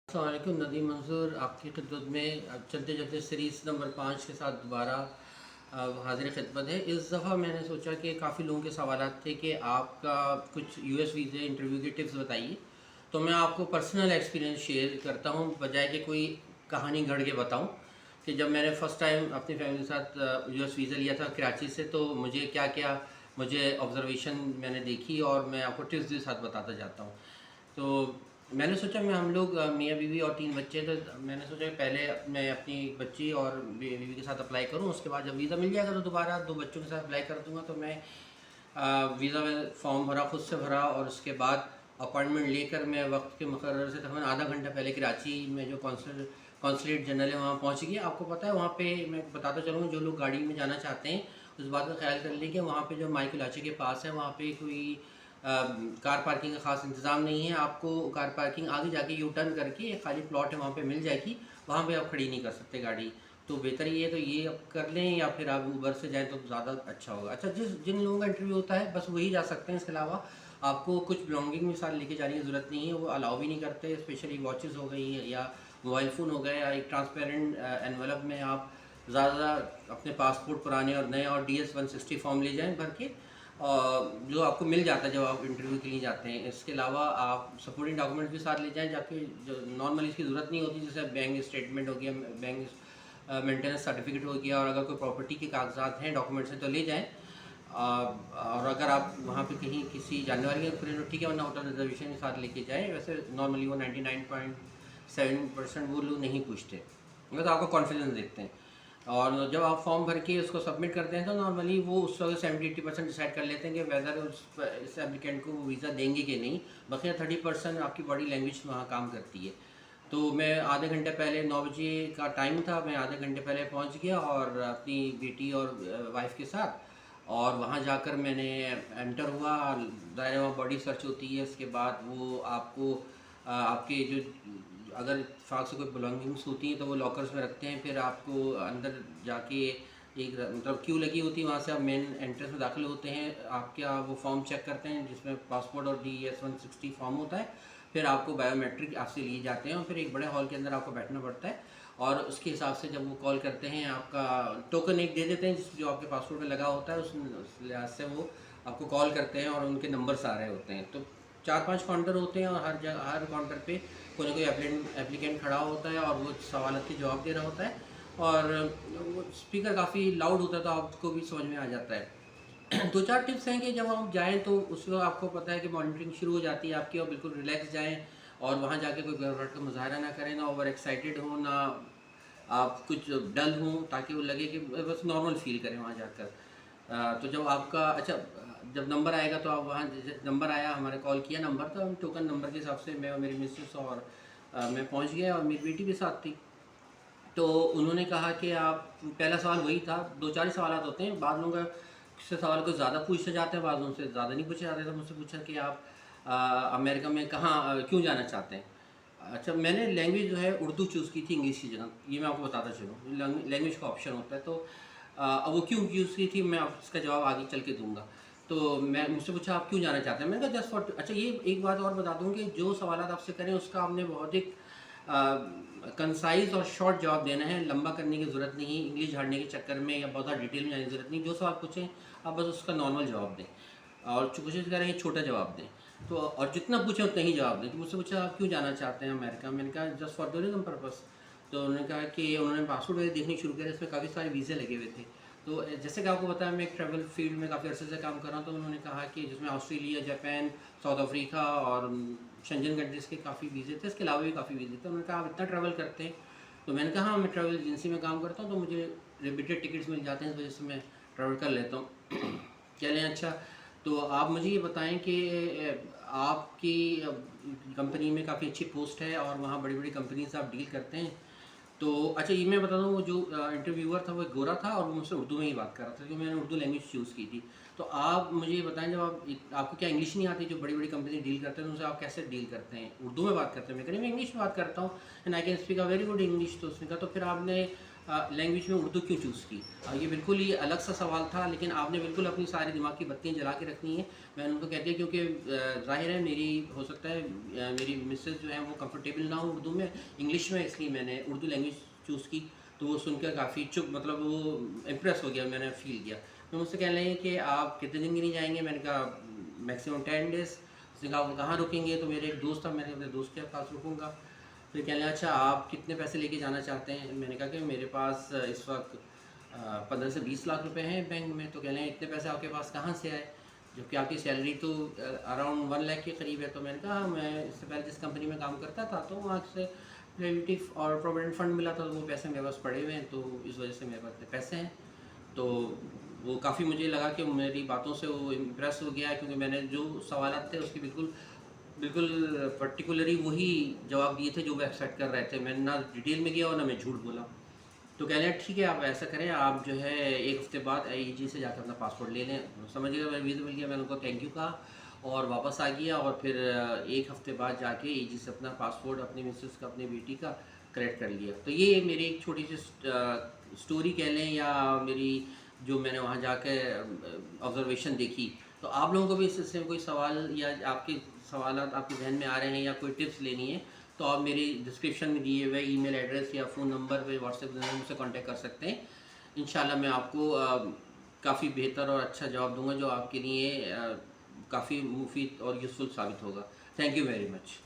अस्सलामुअलैकुम। नदीम मंसूर आपकी खिदमत में अब चलते चलते सीरीज़ नंबर 5 के साथ दोबारा हाजिर खिदमत है। इस दफ़ा मैंने सोचा कि काफ़ी लोगों के सवालात थे कि आपका कुछ यूएस वीज़े इंटरव्यू की टिप्स बताइए। तो मैं आपको पर्सनल एक्सपीरियंस शेयर करता हूँ बजाय कि कोई कहानी गढ़ के बताऊँ कि जब मैंने फ़र्स्ट टाइम अपनी फैमिली के साथ यूएस वीज़ा लिया था कराची से, तो मुझे क्या क्या मुझे ऑब्ज़र्वेशन मैंने देखी और मैं आपको टिप्स के साथ बताता जाता हूँ। तो मैंने सोचा मैं हम लोग मियाँ बीवी और 3 बच्चे, तो मैंने सोचा कि पहले मैं अपनी बच्ची और बीवी के साथ अप्लाई करूं, उसके बाद जब वीज़ा मिल जाएगा तो दोबारा 2 बच्चों के साथ अप्लाई कर दूंगा। तो मैं वीज़ा में फॉर्म भरा, खुद से भरा, और उसके बाद अपॉइंटमेंट लेकर मैं वक्त के मुकर्रर से तकरीबन आधा घंटा पहले कराची में जो कौंसलेट जनरल है वहाँ पहुँच गया। आपको पता है वहाँ पे मैं बताता चलूँगा, जो लोग गाड़ी में जाना चाहते हैं उस बात का ख्याल कर लें कि वहाँ पे जो माई कुलाचे के पास है वहाँ पे कोई कार पार्किंग का ख़ास इंतज़ाम नहीं है। आपको कार पार्किंग आगे जाके यू टर्न करके एक खाली प्लॉट है वहाँ पे मिल जाएगी, वहाँ पे आप खड़ी नहीं कर सकते गाड़ी। तो बेहतर ये है तो ये आप कर लें, या फिर आप ऊबर से जाएँ तो ज़्यादा अच्छा होगा। अच्छा, जिन लोगों का इंटरव्यू होता है बस वही जा सकते हैं, इसके अलावा आपको कुछ बिलोंगिंग भी साथ लेके जाने की ज़रूरत नहीं है, वो अलाउ भी नहीं करते। स्पेशली वॉचेस हो गई या मोबाइल फ़ोन हो गया, या एक ट्रांसपेरेंट एनवेलप में आप ज़्यादा अपने पासपोर्ट पुराने और नए और DS-160 फॉर्म ले जाएँ भर के, जो आपको मिल जाता है जब आप इंटरव्यू के लिए जाते हैं। इसके अलावा आप सपोर्टिंग डॉक्यूमेंट्स भी साथ ले जाएँ, जाके जो नॉर्मली इसकी ज़रूरत नहीं होती, जैसे बैंक स्टेटमेंट हो गया, बैंक मेंटेनेंस सर्टिफिकेट हो गया, और अगर कोई प्रॉपर्टी के कागजात हैं, डॉक्यूमेंट्स हैं तो ले जाएँ। और अगर आप वहाँ पे कहीं किसी जानने वाले के ठीक है, वरना होटल रिजर्वेशन के साथ लेके जाएँ। वैसे नॉर्मली वो 99.7% वो लोग नहीं पूछते, बस आपका कॉन्फिडेंस देखते हैं। और जब आप फॉर्म भर के उसको सबमिट करते हैं तो नॉर्मली वो उस वक्त 70-80% डिसाइड कर लेते हैं कि वेदर इस एप्लीकेंट को वीज़ा देंगे कि नहीं। बाकी 30% आपकी बॉडी लैंग्वेज वहाँ काम करती है। तो मैं आधे घंटे पहले, 9 बजे का टाइम था, मैं आधे घंटे पहले पहुँच गया और अपनी बेटी और वाइफ के साथ, और वहाँ जाकर मैंने एंटर हुआ। ज़ाहिर वहाँ बॉडी सर्च होती है, उसके बाद वो आपको आपके जो अगर इत्तेफाक से कोई बिलोंगिंग्स होती हैं तो वो लॉकर्स में रखते हैं। फिर आपको अंदर जाके एक मतलब क्यू लगी होती है, वहाँ से आप मेन एंट्रेंस में दाखिल होते हैं। आपका वो फॉर्म चेक करते हैं जिसमें पासपोर्ट और DS-160 फॉर्म होता है। फिर आपको बायोमेट्रिक आपसे लिए जाते हैं और फिर एक बड़े हॉल के अंदर आपको बैठना पड़ता है, और उसके हिसाब से जब वो कॉल करते हैं आपका टोकन एक दे देते हैं जो आपके पासपोर्ट में लगा होता है, उस लिहाज से वो आपको कॉल करते हैं और उनके नंबर्स आ रहे होते हैं। तो 4-5 काउंटर होते हैं और हर जगह हर काउंटर पे कोई ना कोई एप्लीकेंट खड़ा होता है और वो सवालों के जवाब दे रहा होता है, और वो स्पीकर काफ़ी लाउड होता है तो आपको भी समझ में आ जाता है। 2-4 टिप्स हैं कि जब आप जाएँ तो उस वक्त आपको पता है कि मॉनिटरिंग शुरू हो जाती है आपकी, और बिल्कुल रिलैक्स जाएँ और वहाँ जाके कोई घबराहट का मुज़ाहरा ना करें, ना ओवर एक्साइटेड हों, ना आप कुछ डल हों, ताकि वो लगे कि बस नॉर्मल फ़ील करें वहाँ जाकर। तो जब आपका अच्छा जब नंबर आएगा तो आप वहाँ नंबर आया, हमारे कॉल किया नंबर, तो हम टोकन नंबर के हिसाब से मैं और मेरी मिसेस और मैं पहुँच गया, और मेरी बेटी भी साथ थी। तो उन्होंने कहा कि आप, पहला सवाल वही था, 2-4 ही सवालात होते हैं, बाद लोगों का से सवाल कुछ ज़्यादा पूछे जाते हैं, बाद उनसे ज़्यादा नहीं पूछे जाते। तो मुझसे पूछा कि आप अमेरिका में कहाँ क्यों जाना चाहते हैं? अच्छा, मैंने लैंग्वेज जो है उर्दू चूज़ की थी इंग्लिश की जगह, ये मैं आपको बताता चलूँ। लैंग्वेज का ऑप्शन होता है, तो अब वो क्यों चूज़ की थी मैं आप इसका जवाब आगे चल के दूँगा। तो मैं मुझसे पूछा आप क्यों जाना चाहते हैं? मैंने कहा जस्ट फॉर, अच्छा ये एक बात और बता दूँ कि जो सवालात आपसे करें उसका आपने बहुत एक कंसाइज़ और शॉर्ट जवाब देना है, लंबा करने की ज़रूरत नहीं है, इंग्लिश झाड़ने के चक्कर में या बहुत ज़्यादा डिटेल में जाने की ज़रूरत नहीं। जो सवाल पूछें आप बस उसका नॉर्मल जवाब दें, और कोशिश करें छोटा जवाब दें। तो और जितना पूछें उतना ही जवाब दें। तो मुझसे पूछा आप क्यों जाना चाहते हैं अमेरिका? मैंने कहा जस्ट फॉर टूरिज़्म पर्पस। तो उन्होंने कहा कि उन्होंने पासपोर्ट वगैरह देखनी शुरू किया, इसमें काफ़ी सारे वीज़े लगे हुए थे। तो जैसे कि आपको पता है मैं एक ट्रैवल फील्ड में काफ़ी अर्से से काम कर रहा हूँ, तो उन्होंने कहा कि जिसमें ऑस्ट्रेलिया, जापान, साउथ अफ्रीका और शेंजन कंट्रीज़ के काफ़ी वीज़े थे, इसके अलावा भी काफ़ी वीज़े थे। उन्होंने कहा आप इतना ट्रैवल करते हैं? तो मैंने कहा हाँ, मैं ट्रैवल एजेंसी में काम करता हूँ, तो मुझे रिपीटेड टिकट्स मिल जाते हैं, इस वजह से मैं ट्रैवल कर लेता हूँ। कह रहे हैं अच्छा, तो आप मुझे ये बताएं कि आपकी कंपनी में काफ़ी अच्छी पोस्ट है और वहाँ बड़ी-बड़ी कंपनी से आप डील करते हैं। तो अच्छा ये मैं बता दूँ, वो जो इंटरव्यूअर था वो एक गोरा था और वो मुझसे उर्दू में ही बात कर रहा था, क्योंकि मैंने उर्दू लैंग्वेज चूज़ की थी। तो आप मुझे ये बताएं, जब आपको क्या इंग्लिश नहीं आती? जो बड़ी-बड़ी कंपनी डील करते हैं उनसे आप कैसे डील करते हैं? उर्दू में बात करते हैं? मैं कह रही मैं इंग्लिश में बात करता हूँ and I can speak a very good English. तो उसने कहा तो फिर आपने लैंग्वेज में उर्दू क्यों चूज़ की? ये बिल्कुल ही अलग सा सवाल था, लेकिन आपने बिल्कुल अपनी सारी दिमाग की बत्तियाँ जला के रखनी है। मैंने उनको कह दिया क्योंकि ज़ाहिर है मेरी हो सकता है मेरी मिसेज़ जो है वो कंफर्टेबल ना हो उर्दू में, इंग्लिश में, इसलिए मैंने उर्दू लैंग्वेज चूज़ की। तो वो सुनकर काफ़ी चुप, मतलब वो इम्प्रेस हो गया, मैंने फ़ील किया। तो मुझसे कहने लगे कि आप कितने दिन के लिए जाएँगे? मैंने कहा मैक्सिमम 10 डेज़। उसने कहा वो कहाँ रुकेंगे? तो मेरे एक दोस्त था, मैंने अपने दोस्त के पास रुकूँगा। फिर कहने लगा अच्छा आप कितने पैसे लेके जाना चाहते हैं? मैंने कहा कि मेरे पास इस वक्त 15 से 20 लाख रुपए हैं बैंक में। तो कह रहे हैं इतने पैसे आपके पास कहाँ से आए, जबकि आपकी सैलरी तो अराउंड 1 लाख के करीब है। तो मैंने कहा मैं इससे पहले जिस कंपनी में काम करता था तो वहाँ से रिलेटिव और प्रोविडेंट फंड मिला था, तो वो पैसे मेरे पास पड़े हुए हैं, तो इस वजह से मेरे पास इतने पैसे हैं। तो वो काफ़ी, मुझे लगा कि मेरी बातों से वो इम्प्रेस हो गया, क्योंकि मैंने जो सवालात थे उसके बिल्कुल बिल्कुल पर्टिकुलरली वही जवाब दिए थे जो वो एक्सपेक्ट कर रहे थे। मैंने ना डिटेल में गया और ना मैं झूठ बोला। तो कह रहे हैं ठीक है आप ऐसा करें, आप जो है 1 हफ़्ते बाद आईजी से जाकर अपना पासपोर्ट ले लें। समझ गया, मैं वीज़ा मिल गया, मैंने उनको थैंक यू कहा और वापस आ गया। और फिर 1 हफ़्ते बाद जाके आईजी से अपना पासपोर्ट अपनी मिसेस का, अपनी बेटी का कलेक्ट कर लिया। तो ये मेरी एक छोटी सी स्टोरी कह लें, या मेरी जो मैंने वहाँ जाके ऑब्ज़र्वेशन देखी। तो आप लोगों को भी इस सिलसिले में कोई सवाल या आपके सवालात आपके ज़हन में आ रहे हैं या कोई टिप्स लेनी है, तो आप मेरी डिस्क्रिप्शन में दिए हुए ईमेल एड्रेस या फ़ोन नंबर पे, व्हाट्सएप नंबर मुझसे कांटेक्ट कर सकते हैं। इंशाल्लाह मैं आपको काफ़ी बेहतर और अच्छा जवाब दूँगा जो आपके लिए काफ़ी मुफीद और यूज़फुल साबित होगा। Thank you very much.